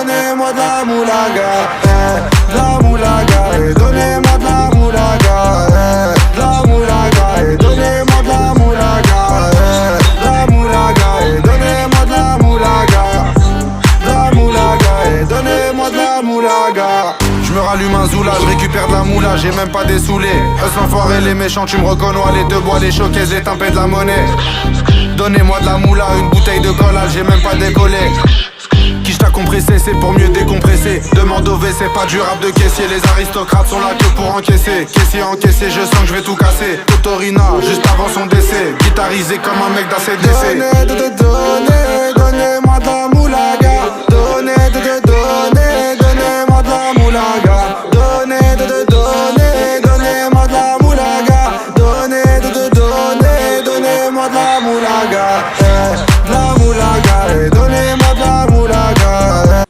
donnez-moi de la moulaga, de la moulaga, et donnez-moi de la moulaga, de la moulaga, et donnez-moi de la moulaga, de la moulaga, et donnez-moi de la moulaga, de la moulaga, et donnez-moi de la moulaga. Je me rallume un zoula, je récupère de la moula, j'ai même pas dessoulé. Eux l'enfoiré, les méchants, tu me reconnais, les deux bois, les choquets, les timpés de la monnaie. Donnez-moi de la moula, une bouteille de collage, j'ai même pas décollé. Quiche t'a compressé, c'est pour mieux décompresser. Demande au WC, pas du rap de caissier. Les aristocrates sont là que pour encaisser. Caissier encaissé, je sens que je vais tout casser. Totorina, juste avant son décès. Guitarisé comme un mec d'ACDC. Donnez-moi de la moulaga. Donnez-moi de la moulaga. Donnez-moi de la moulaga. Donnez-moi de la moulaga. De la moulaga, et donnez-moi de la moulaga.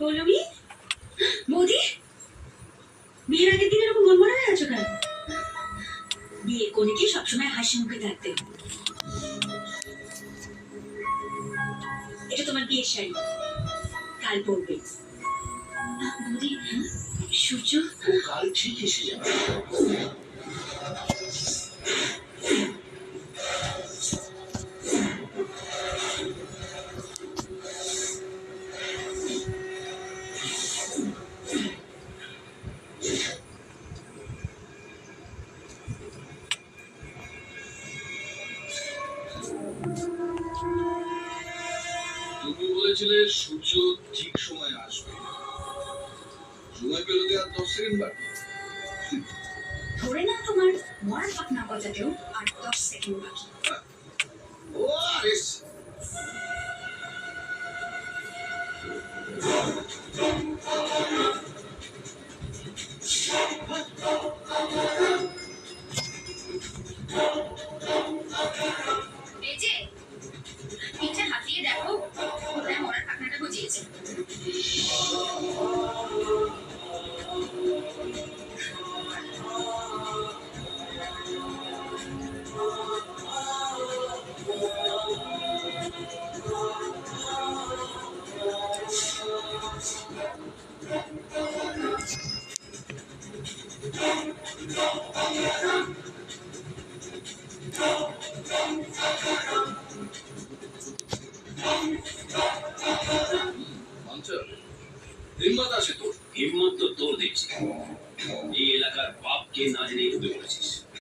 Pallavi, বৌদি, বিয়ের আগের দিন এরকম মনমরা হয়ে আছো কেন? বিয়ে কনেকে সবসময় হাসি মুখে থাকতে। এটা তোমার বিয়ের শাড়ি, কাল পরবে। বৌদি, সূর্য ও কাল ঠিক এসে যাবে। তুমি বলেছিলে সূর্য ঠিক সময় আসবে, সময় পেল আর 10 সেকেন্ড বাকি। ধরে না তোমার মরার পাক না বাজাতেও আর 10 সেকেন্ড বাকি। ও এস